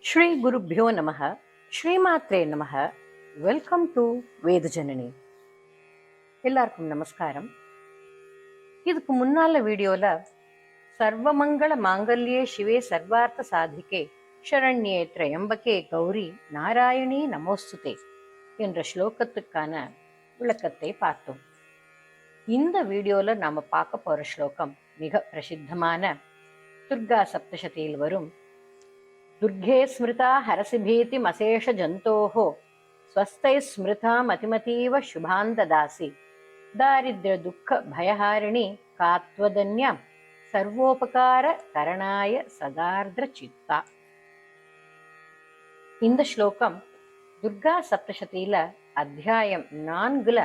ஸ்ரீ குருப்யோ நமக. ஸ்ரீமாத்ரே நமக. Welcome to Vedajanani. எல்லாருக்கும் நமஸ்காரம். இதுக்கு முன்னால வீடியோல சர்வமங்கள மாங்கல்யே சிவே சர்வார்த்த சாதிகே ஷரண்யே திரையம்பகே கௌரி நாராயணி நமோஸ்துதே என்ற ஸ்லோகத்துக்கான விளக்கத்தை பார்த்தோம். இந்த வீடியோல நாம பார்க்க போற ஸ்லோகம் மிக பிரசித்தமான துர்கா சப்தசதியில் வரும் துர்கே ஸ்மிருதா ஹரசி பீதிம் அசேஷ ஜந்தோஹ ஸ்வஸ்தை ஸ்மிருதா மதிமதீவ சுபாந்ததாசி தாரித்ர துக்க பயஹாரிணி காத்வதன்யாம் சர்வோபகார கரணாய சதார்திர சித்தா. இந்த ஸ்லோகம் துர்கா சப்தசதியில அத்தியாயம் 4ல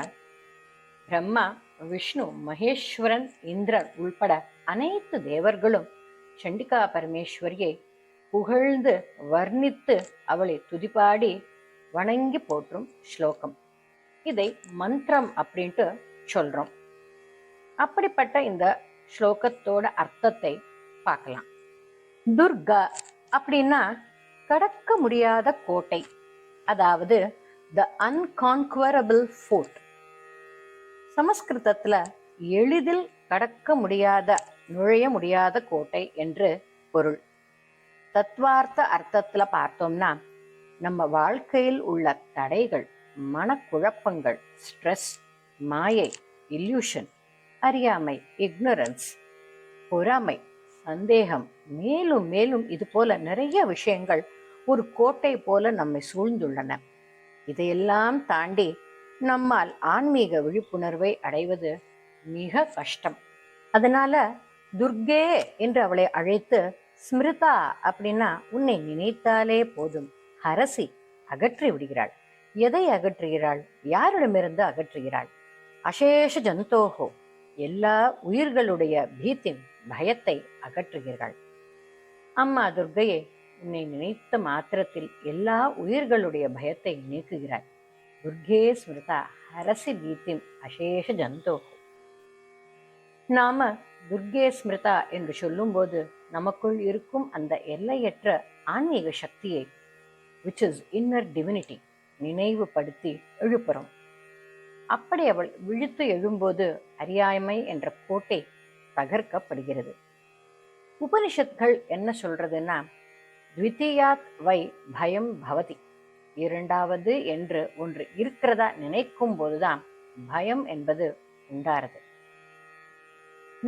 பிரம்மா, விஷ்ணு, மகேஸ்வரன், இந்திரன் உள்பட அனைத்து தேவர்களும் சண்டிகா பரமேஸ்வரியை புகழ்ந்து வர்ணித்து அவளை துதிபாடி வணங்கி போற்றும் ஸ்லோகம். இதை மந்திரம் அப்படின்ட்டு சொல்றோம். அப்படிப்பட்ட இந்த ஸ்லோகத்தோட அர்த்தத்தை பார்க்கலாம். துர்கா அப்படின்னா கடக்க முடியாத கோட்டை, அதாவது த அன்கான்குவரபிள் ஃபோர்ட். சமஸ்கிருதத்துல எளிதில் கடக்க முடியாத, நுழைய முடியாத கோட்டை என்று பொருள். தத்வார்த்த அர்த்தத்துல பார்த்தோம்னா நம்ம வாழ்க்கையில் உள்ள தடைகள், மனக்குழப்பங்கள், ஸ்ட்ரெஸ், மாயை, இல்யூஷன், அறியாமை, இக்னரன்ஸ், பொறாமை, சந்தேகம், மேலும் மேலும் இது போல நிறைய விஷயங்கள் ஒரு கோட்டை போல நம்மை சூழ்ந்துள்ளன. இதையெல்லாம் தாண்டி நம்மால் ஆன்மீக விழிப்புணர்வை அடைவது மிக கஷ்டம். அதனால துர்கே என்று அவளை அழைத்து ஸ்மிருதா அப்படின்னா உன்னை நினைத்தாலே போதும், ஹரசி அகற்றி விடுகிறாள். எதை அகற்றுகிறாள்? யாரிடமிருந்து அகற்றுகிறாள்? அசேஷ ஜந்தோஹோ எல்லா உயிர்களுடைய பீத்தின் பயத்தை அகற்றுகிறாள். அம்மா துர்கையே, உன்னை நினைத்த மாத்திரத்தில் எல்லா உயிர்களுடைய பயத்தை நீக்குகிறாள். துர்கே ஸ்மிருதா ஹரசி பீத்திம் அசேஷ ஜந்தோஹோ. நாம துர்கே ஸ்மிருதா என்று சொல்லும்போது நமக்குள் இருக்கும் அந்த எல்லையற்ற ஆன்மீக சக்தியை, which is inner divinity, நினைவுபடுத்தி எழுப்புறோம். அப்படி அவள் விழித்து எழும்போது அறியாமை என்ற கோட்டை தகர்க்கப்படுகிறது. உபனிஷத்கள் என்ன சொல்றதுன்னா, த்விதீயாத் வை பயம் பவதி, இரண்டாவது என்று ஒன்று இருக்கிறதா நினைக்கும் போதுதான் பயம் என்பது உண்டாறது.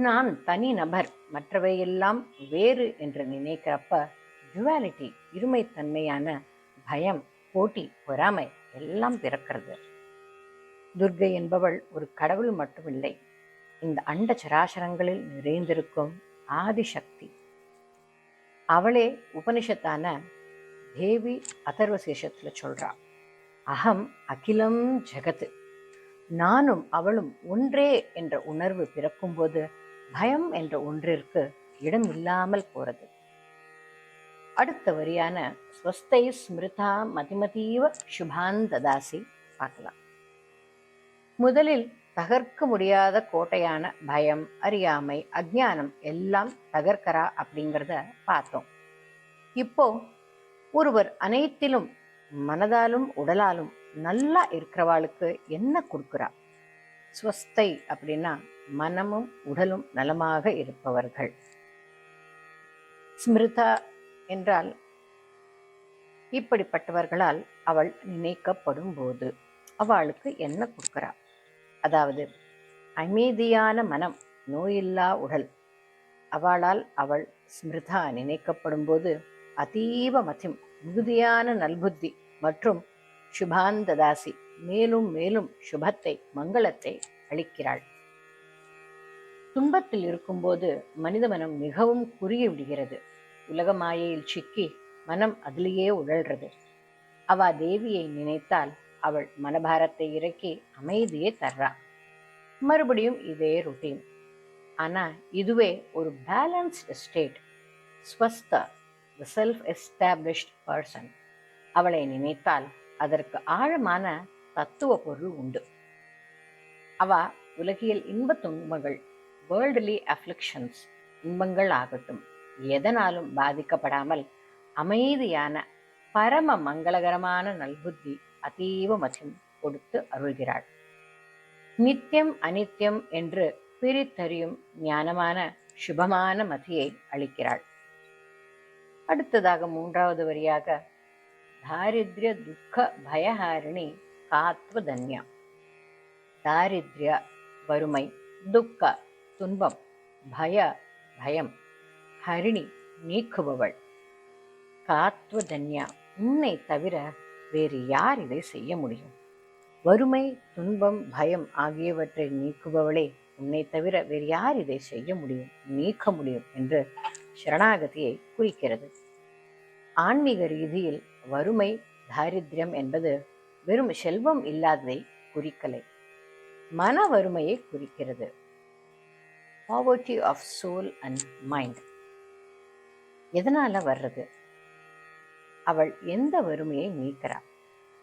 நான் தனி நபர், மற்றவையெல்லாம் வேறு என்று நினைக்கிறப்ப டுவாலிட்டி, இருமைத்தன்மையான பயம், போட்டி, பொறாமை எல்லாம் பிறக்கிறது. துர்கை என்பவள் ஒரு கடவுள் மட்டுமில்லை, இந்த அண்ட சராசரங்களில் நிறைந்திருக்கும் ஆதிசக்தி. அவளே உபனிஷத்தான தேவி அதர்வசேஷத்துல சொல்றா, அகம் அகிலம் ஜெகத். நானும் அவளும் ஒன்றே என்ற உணர்வு பிறக்கும்போது பயம் என்ற ஒன்றிற்கு இடம் இல்லாமல் போறது. அடுத்த வரியான ஸ்வஸ்தை ஸ்மிருதா மதிமதீவ சுபாந்ததாசி பார்க்கலாம். முதலில் தகர்க்க முடியாத கோட்டையான பயம், அறியாமை, அஜ்ஞானம் எல்லாம் தகர்க்கறா அப்படிங்கிறத பார்த்தோம். இப்போ ஒருவர் அனைத்திலும் மனதாலும் உடலாலும் நல்லா இருக்கிறவாளுக்கு என்ன கொடுக்குறா? ஸ்வஸ்தை அப்படின்னா மனமும் உடலும் நலமாக இருப்பவர்கள். ஸ்மிருதா என்றால் இப்படிப்பட்டவர்களால் அவள் நினைக்கப்படும் போது அவளுக்கு என்ன கொடுக்குறா? அதாவது அமைதியான மனம், நோயில்லா உடல். அவளால் அவள் ஸ்மிருதா நினைக்கப்படும் போது அதீவ மதிம், மிகுதியான நல்புத்தி மற்றும் சுபாந்ததாசி, மேலும் மேலும் சுபத்தை, மங்களத்தை அளிக்கிறாள். துன்பத்தில் இருக்கும்போது மனித மனம் மிகவும் குறுகி விடுகிறது. உலக மாயையில் சிக்கி மனம் அதிலேயே உழல்றது. அவ தேவியை நினைத்தால் அவள் மனபாரத்தை இறக்கி அமைதியை தர்றா. மறுபடியும் இதே ருட்டீன். ஆனா இதுவே ஒரு பேலன்ஸ்ட் ஸ்டேட். ஸ்வஸ்த, த செல்ஃப் எஸ்டாப்ளிஷ்ட் பர்சன். அவளை நினைத்தால் அதற்கு ஆழமான தத்துவ பொருள் உண்டு. அவ உலகியல் இன்ப துன்பங்கள், வேர்ல்ட்லி அஃப்ளிக்ஷன்ஸ், இன்பங்கள் ஆகட்டும், எதனாலும் பாதிக்கப்படாமல் அமைதியான பரம மங்களகரமான நல்புத்தி அதீவ மதிம் கொடுத்து அருள்கிறாள். நித்தியம் அனித்தியம் என்று பிரித்தறியும் ஞானமான சுபமான மதியை அளிக்கிறாள். அடுத்ததாக மூன்றாவது வரியாக தாரித்ய துக்க பயஹாரிணி காத்வ தன்யா. தாரித்ய வறுமை, துக்க துன்பம், பயம் ஹரிணி நீக்குபவள், காத்வ தன்யா உன்னை தவிர வேறு யார் இதை செய்ய முடியும்? வறுமை, துன்பம், பயம் ஆகியவற்றை நீக்குபவளே, உன்னை தவிர வேறு யார் இதை செய்ய முடியும், நீக்க முடியும் என்று சரணாகதியை குறிக்கிறது. ஆன்மீக ரீதியில் வறுமை, தாரித்யம் என்பது வெறும் செல்வம் இல்லாததை குறிக்கலை, மன வறுமையை குறிக்கிறது. Poverty of soul and mind. எதனால வர்றது? அவள் எந்த வறுமையை நீக்கிறாள்?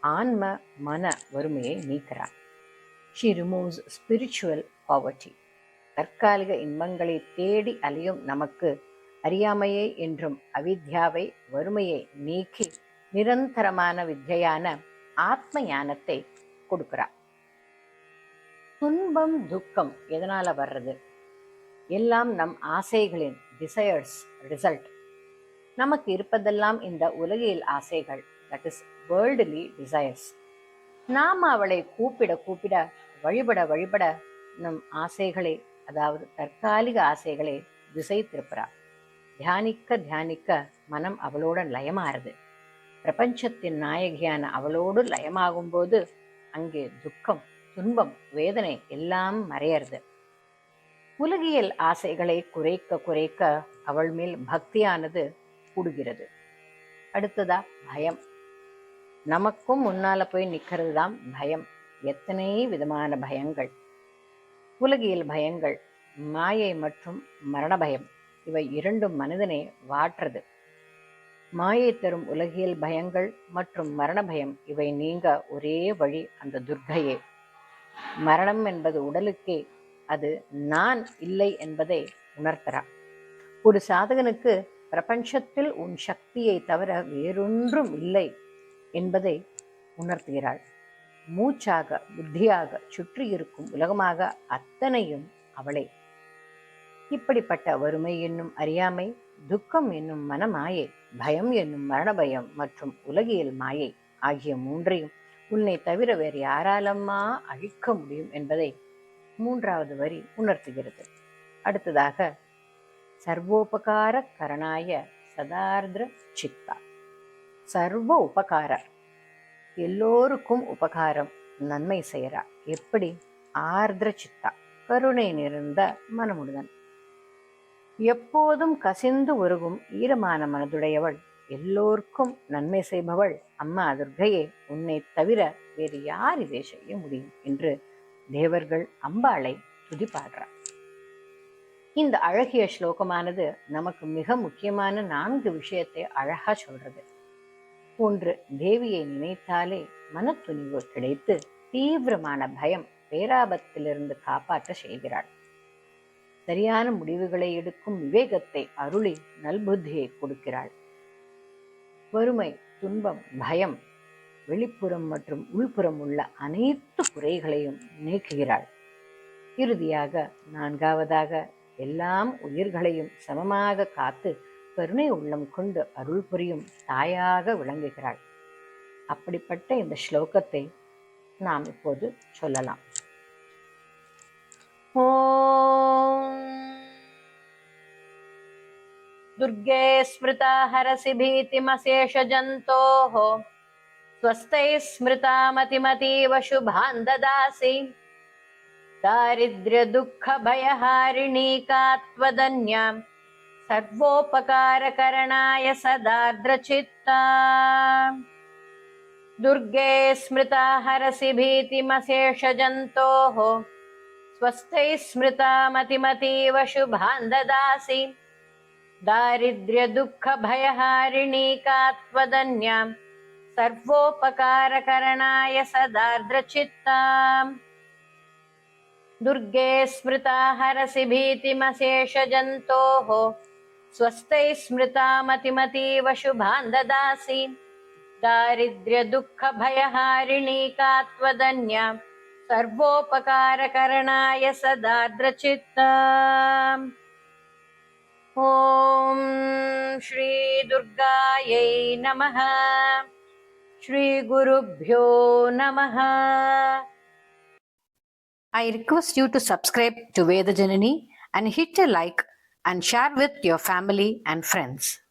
ஆன்ம மன வறுமையை நீக்கிறாள். She removes spiritual poverty. தற்காலிக இன்பங்களை தேடி அலையும் நமக்கு அறியாமையை என்றும் அவித்யாவை, வறுமையை நீக்கி நிரந்தரமான வித்யான ஆத்ம ஞானத்தை கொடுக்கிறார். துன்பம், துக்கம் எதனால வர்றது? எல்லாம் நம் ஆசைகளின் டிசையர்ஸ் ரிசல்ட். நமக்கு இருப்பதெல்லாம் இந்த உலகியல் ஆசைகள், தட் இஸ் வேர்ல்டுலி டிசையர்ஸ். நாம் அவளை கூப்பிட வழிபட நம் ஆசைகளை, அதாவது தற்காலிக ஆசைகளை திசை திருப்புறா. தியானிக்க மனம் அவளோட லயமாறுது. பிரபஞ்சத்தின் நாயகியான அவளோடு லயமாகும் போது அங்கே துக்கம், துன்பம், வேதனை எல்லாம் மறையறது. உலகியல் ஆசைகளை குறைக்க அவள் மேல் பக்தியானது கூடுகிறது. அடுத்ததா பயம். நமக்கும் முன்னால போய் நிக்கிறது தான் பயம். எத்தனை விதமான பயங்கள்! உலகியல் பயங்கள், மாயை மற்றும் மரண பயம், இவை இரண்டும் மனிதனை வாட்டுறது. மாயை தரும் உலகியல் பயங்கள் மற்றும் மரண பயம் இவை நீங்க ஒரே வழி அந்த துர்க்கையே. மரணம் என்பது உடலுக்கே, அது நான் இல்லை என்பதை உணர்த்தறார். ஒரு சாதகனுக்கு பிரபஞ்சத்தில் உன் சக்தியை தவிர வேறொன்றும் இல்லை என்பதை உணர்த்துகிறாள். மூச்சாக, புத்தியாக, சுற்றி இருக்கும் உலகமாக அத்தனையும் அவளே. இப்படிப்பட்ட வறுமை என்னும் அறியாமை, துக்கம் என்னும் மனமாயை, பயம் என்னும் மரண பயம் மற்றும் உலகியல் மாயை ஆகிய மூன்றையும் உன்னை தவிர வேறு யாராலம்மா அழிக்க முடியும் என்பதை மூன்றாவது வரி உணர்த்துகிறது. அடுத்ததாக சர்வோபகார கரணாய சதார்திர சித்தா. சர்வ உபகார, எல்லோருக்கும் உபகாரம், நன்மை செய்யறா. எப்படி? ஆர்திர சித்தா, கருணை நிறைந்த மனமுடன். எப்போதும் கசிந்து உருகும் ஈரமான மனதுடையவள், எல்லோருக்கும் நன்மை செய்பவள் அம்மா துர்க்கையே, உன்னை தவிர வேறு யார் இதை செய்ய முடியும் என்று தேவர்கள் அம்பாளை துதிப்பாடுறார். இந்த அழகிய ஸ்லோகமானது நமக்கு மிக முக்கியமான 4 விஷயத்தை அழகா சொல்றது. ஒன்று, தேவியை நினைத்தாலே மனத்துணிவு கிடைத்து தீவிரமான பயம், பேராபத்திலிருந்து காப்பாற்ற செய்கிறாள். சரியான முடிவுகளை எடுக்கும் விவேகத்தை அருளி நல்புத்தியை கொடுக்கிறாள். வறுமை, துன்பம், பயம், வெளிப்புறம் மற்றும் உள்புறம் உள்ள அனைத்து குறைகளையும் நீக்குகிறாள். இறுதியாக 4வதாக எல்லாம் உயிர்களையும் சமமாக காத்து கருணை உள்ளம் கொண்டு அருள் புரியும் தாயாக விளங்குகிறாள். அப்படிப்பட்ட இந்த ஸ்லோகத்தை நாம் இப்போது சொல்லலாம். ஓம் துர்கே ஸ்மிருதா ஹரசி பீதிமசேஷ ஜந்தோஹ ஸ்வஸ்தை ஸ்மிருதா மதிமதீவ சுபான் ததாசி தாரித்ர்ய துக்க பயஹாரிணீ காத்வதன்யாம் சர்வோபகாரகரணாய சதார்த்ரசித்தா. துர்கே ஸ்மிருதா ஹரசி பீதிமசேஷ ஜந்தோஹ ஸ்வஸ்தை ஸ்மிருதா மதிமதீவ சுபான் ததாசி தாரித்ர்ய துக்க பயஹாரிணீ காத்வதன்யாம் சர்வோபகாரகரணாய சதார்த்ரசித்தா. துர்கே ஸ்மிருதா ஹரசி பீதிமசேஷ ஜந்தோஹ ஸ்வஸ்தை ஸ்மிருதா மதிமதீவ சுபான் ததாசி दारिद्र्यदुःखभयहारिणी का त्वदन्या सर्वोपकारकरणाय सदार्द्रचित्ता। ॐ श्री दुर्गायै नमः। श्री गुरुभ्यो नमः. I request you to subscribe to Veda Janani and hit a like and share with your family and friends.